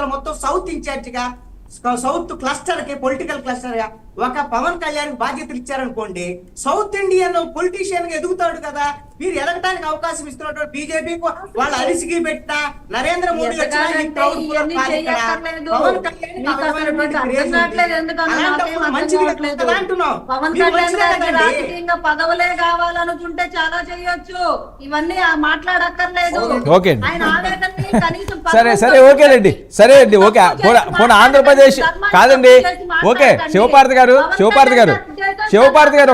ఆంధ్ర మొత్తం సౌత్ ఇన్ఛార్జిగా, south cluster కి, పొలిటికల్ క్లస్టర్ గా ఒక పవన్ కళ్యాణ్ బాధ్యతలు ఇచ్చారనుకోండి, సౌత్ ఇండియన్ పొలిటీషియన్ గా ఎదుగుతాడు కదా. మీరు ఎదగటానికి అవకాశం ఇస్తున్నటువంటి బీజేపీ వాళ్ళు అలిసిగి పెట్టిన నరేంద్ర మోడీ పదవులే కావాలనుకుంటే చాలా చేయొచ్చు, ఇవన్నీ మాట్లాడక్కర్లేదు. సరే ఓకేనండి, సరే అండి, ఓకే. ఆంధ్రప్రదేశ్ కాదండి, ఓకే. శివపార్వతి గారు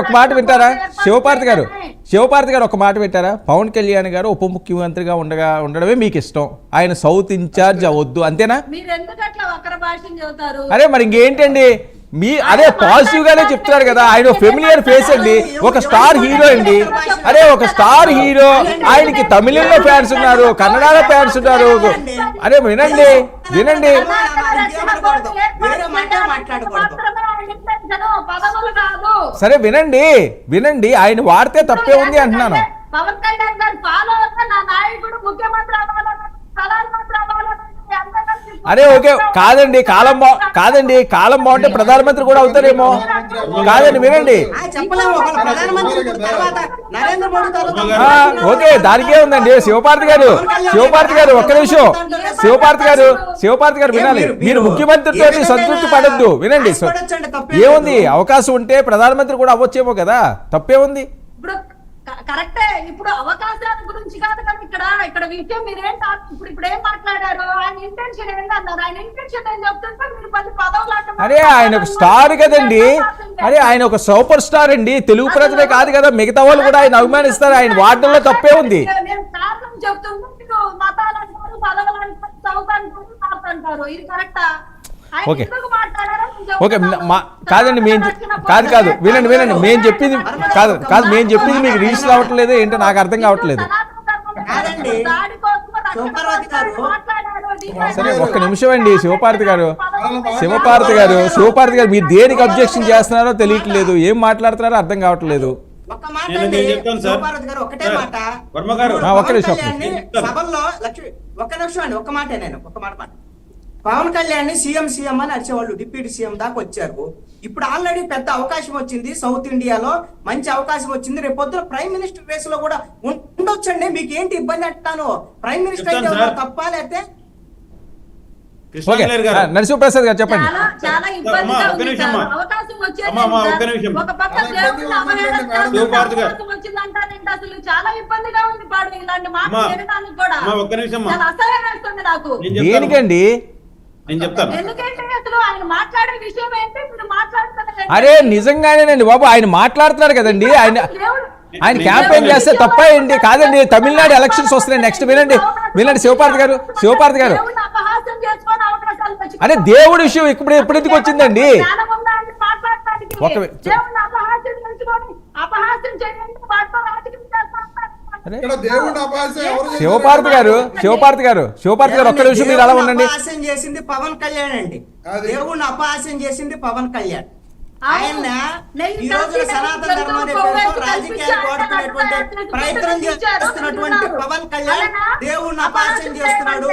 ఒక మాట వింటారా? శివపార్వతి గారు ఒక మాట వింటారా? పవన్ కళ్యాణ్ గారు ఉప ముఖ్యమంత్రిగా ఉండడమే మీకు ఇష్టం, ఆయన సౌత్ ఇన్ఛార్జ్ అవద్దు, అంతేనా? అరే మరి ఇంకేంటండి, అదే పాజిటివ్ గానే చెప్తున్నారు కదా. ఆయన ఫెమిలియర్ ఫేస్ అండి, ఒక స్టార్ హీరో అండి. అరే ఒక స్టార్ హీరో, ఆయనకి తమిళంలో ఫ్యాన్స్ ఉన్నారు, కన్నడలో ఫ్యాన్స్ ఉన్నారు. అరే వినండి, సరే వినండి, ఆయన వాడితే తప్పే ఉంది అంటున్నాను. పవన్ కళ్యాణ్ గారు ఫాలో అవుతా నా నాయకుడు ముఖ్యమంత్రి అవ్వాలని, ప్రధానమంత్రి అవ్వాలని. అరే ఓకే, కాదండి కాలం బాగుంటే ప్రధానమంత్రి కూడా అవుతారేమో. కాదండి వినండి, ఓకే దానికే ఉందండి. శివపార్వతి గారు ఒక్క నిమిషం, శివపార్వతి గారు వినాలి. మీరు ముఖ్యమంత్రితో సంతృప్తి పడద్దు, వినండి. ఏముంది, అవకాశం ఉంటే ప్రధానమంత్రి కూడా అవ్వచ్చేమో కదా, తప్పేముంది? కరెక్టే. ఇప్పుడు అవకాశాల గురించి కాదు కదా ఇక్కడ విషయం. మీరేం ఇప్పుడు ఏం మాట్లాడారు? ఆయన ఇంటెన్షన్ ఏంటన్నారు? ఆయన ఇంటెన్షన్ ఏం చెప్తుంటే మీరు 10 పదవులు. అరే ఆయన ఒక స్టార్ కదండి, అరే ఆయన ఒక సూపర్ స్టార్ అండి, తెలుగు ప్రజలే కాదు కదా, మిగతా వాళ్ళు కూడా ఆయన అభిమానిస్తారు. ఆయన వాడడంలో తప్పే ఉంది. నేను కారణం చెప్తుంటే మీరు మతాలు అంటారు, పదవులు అంటారు, చదువు అంటారు, ఇది కరెక్టా? ఓకే కాదండి, కాదు వినండి, మేము చెప్పింది మేము చెప్పింది మీకు రీచ్ రావట్లేదు ఏంటో నాకు అర్థం కావట్లేదు. సరే ఒక్క నిమిషం అండి. శివపార్వతి గారు మీరు దేనికి అబ్జెక్షన్ చేస్తున్నారో తెలియట్లేదు, ఏం మాట్లాడుతున్నారో అర్థం కావట్లేదు. పవన్ కళ్యాణ్ సీఎం అని వచ్చేవాళ్ళు, డిప్యూటీ సీఎం దాకా వచ్చారు. ఇప్పుడు ఆల్రెడీ పెద్ద అవకాశం వచ్చింది, సౌత్ ఇండియాలో మంచి అవకాశం వచ్చింది. రేపు పొద్దున ప్రైమ్ మినిస్టర్ రేస్ లో కూడా ఉండొచ్చండి. మీకు ఏంటి ఇబ్బంది అంటాను? ప్రైమ్ మినిస్టర్ అయితే తప్ప, లేకపోతే నరసింహప్రసాద్ గారు చెప్పండి. చాలా ఇబ్బందిగా ఉంది సార్, అవకాశం వచ్చేది ఒక పక్క దేవుడు వచ్చిందంటారు, అసలు చాలా ఇబ్బందిగా ఉంది. పాడు ఇలాంటి మాటలు వినడానికి కూడా చాలా అసహ్యం వేస్తుంది నాకు. దేనికండి? ఎందుకంటే అసలు ఆయన మాట్లాడే విషయం ఏంటి మీరు మాట్లాడుతున్నారు? అరే నిజంగానేనండి బాబు, ఆయన మాట్లాడుతున్నారు కదండి, ఆయన క్యాంపెయిన్ చేస్తే తప్పండి. కాదండి, తమిళనాడు ఎలక్షన్స్ వస్తున్నాయి నెక్స్ట్. వినండి శివపార్వతి గారు అరే దేవుడి విషయం ఇప్పుడు ఎందుకు వచ్చిందండి? శివపార్వతి గారు ఒక్క నిమిషం మీరు అలా ఉండండి. చేసింది పవన్ కళ్యాణ్ అండి, దేవుడిని అపహాస్యం చేసింది పవన్ కళ్యాణ్. ఆయన ఈ రోజు సనాతన ధర్మాన్ని రాజకీయాలు వాడుకునేటువంటి ప్రయత్నం చేస్తున్నటువంటి పవన్ కళ్యాణ్ దేవుడిని అపహాస్యం చేస్తున్నాడు.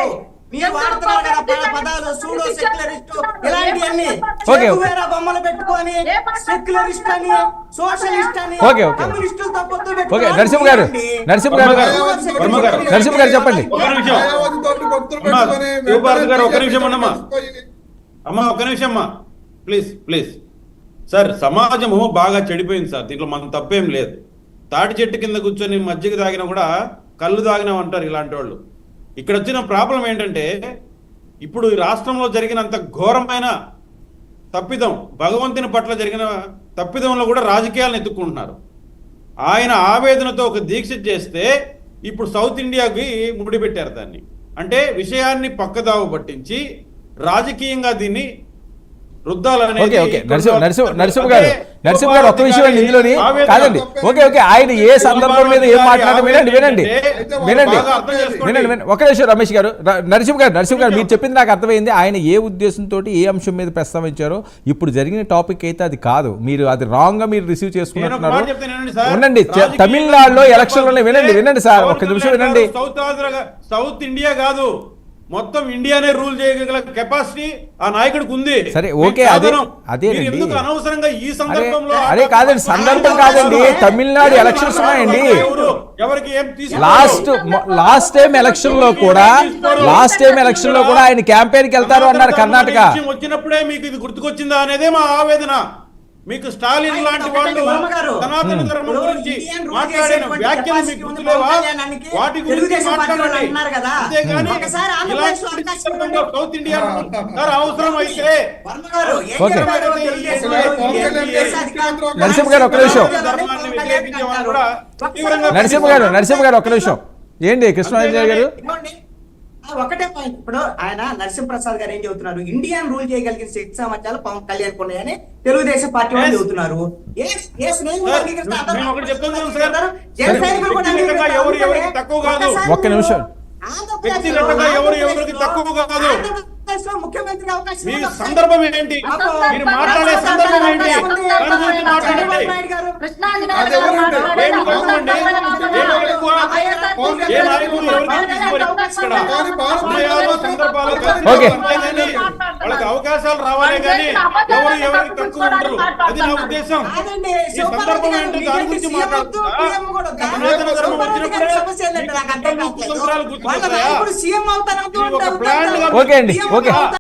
మీరు వాడుతున్నారు కదా పదాలు, సూడో సెక్యులరిస్ట్ ఇలాంటివన్నీ, బొమ్మలు పెట్టుకొని సెక్యులరిస్ట్ అని, సోషలిస్ట్ అని, కమ్యూనిస్టులతో పొత్తు పెట్టుకొని. నరసింహ గారు చెప్పండి. ఒక్క నిమిషం ప్లీజ్ సార్. సమాజము బాగా చెడిపోయింది సార్, దీంట్లో మనం తప్పేం లేదు. తాటి చెట్టు కింద కూర్చొని మజ్జిగ తాగినా కూడా కళ్ళు తాగినాం అంటారు ఇలాంటి వాళ్ళు. ఇక్కడ వచ్చిన ప్రాబ్లం ఏంటంటే, ఇప్పుడు ఈ రాష్ట్రంలో జరిగినంత ఘోరమైన తప్పిదం, భగవంతుని పట్ల జరిగిన తప్పిదంలో కూడా రాజకీయాలను ఎత్తుక్కుంటున్నారు. ఆయన ఆవేదనతో ఒక దీక్ష చేస్తే ఇప్పుడు సౌత్ ఇండియాకి ముడిపెట్టారు దాన్ని. అంటే విషయాన్ని పక్కదావు పట్టించి రాజకీయంగా దీన్ని నరసింహ గారు ఒక్క విషయం అండి ఇందులోని. కాదండి, ఓకే ఆయన ఏ సందర్భం మీద ఏం మాట్లాడారు వినండి. ఒక నిమిషం రమేష్ గారు, నరసింహ గారు మీరు చెప్పింది నాకు అర్థమైంది. ఆయన ఏ ఉద్దేశంతో ఏ అంశం మీద ప్రస్తావించారో ఇప్పుడు జరిగిన టాపిక్ అయితే అది కాదు. మీరు అది రాంగ్ గా మీరు రిసీవ్ చేసుకుంటున్నారు. ఉండండి, తమిళనాడులో ఎలక్షన్లోనే వినండి సార్, ఒక్క నిమిషం వినండి. సౌత్ ఇండియా కాదు, మొత్తం ఇండియానే రూల్ చేయగల కెపాసిటీ ఆ నాయకుడికి ఉంది. సరే, ఓకే, మీకు అదే- సాధనం. అదేనండి. మీరు ఎందుకు అనవసరంగా ఈ సందర్భంలో అరే కాదండి, సందర్భం కాదండి, తమిళనాడు ఎలక్షన్స్ ఉన్నాయండి. ఎవరికి ఏం లాస్ట్ టైం ఎలక్షన్ లో కూడా ఆయన క్యాంపెయిన్ కి వెళ్తారు అన్నారు కర్ణాటక. వచ్చినప్పుడే మీకు ఇది గుర్తుకొచ్చిందా అనేదే మా ఆవేదన. మీకు స్టాలిన్ లాంటి వాళ్ళు సనాతన ధర్మం గురించి మాట్లాడిన వ్యాఖ్యలు మీకు గుర్తులేవా? వాటి గురించి మాట్లాడండి. అంతేగాని ఇలాంటి సౌత్ ఇండియా సార్ అవసరం అయితే ఓకే. నరసింహ గారు ఒక్క నిమిషం. ధర్మాన్ని వ్యతిరేకించే వాళ్ళు కూడా తీవ్రంగా నరసింహ గారు ఒక్క నిమిషం. ఏంటి కృష్ణారాజు గారు? ఒకటే పాయింట్. ఇప్పుడు ఆయన నరసింహప్రసాద్ గారు ఏం చెబుతున్నారు, ఇండియన్ రూల్ చేయగలిగిన శక్తి సామర్థ్యాలు పవన్ కళ్యాణ్ ఉన్నాయని తెలుగుదేశం పార్టీ వాళ్ళు చెబుతున్నారు. మేము ఒకటి చెప్తున్నాం సార్, వ్యక్తిగతంగా ఎవరికి తక్కువ కాదు. ఒక్క నిమిషం. వ్యక్తిగతంగా ఎవరికి తక్కువ కాదు. ముఖ్యమంత్రి అవకాశం మీ సందర్భం ఏంటి? మీరు మాట్లాడే సందర్భం ఏంటి? దాని గురించి మాట్లాడండి. కృష్ణాంజనేయులు గారు మాట్లాడారు. ఏమి తక్కువండి? ఏమి ఎక్కువ? ఏ నాయకుడు ఎవరికి తీసుకోరు ఇక్కడ. సమయాలు, సందర్భాలు ఓకే. అంతేగాని వాళ్ళకి అవకాశాలు రావాలే కానీ ఎవరికి తక్కువ ఉండరు. అది నా ఉద్దేశం. ఈ సందర్భం ఏంటి? దాని గురించి మాట్లాడుతున్నా. సనాతన ధర్మం వచ్చినప్పుడే సీఎం అవుతారు. ఒక ప్లాన్ గా ఓకే అండి, ఓకే.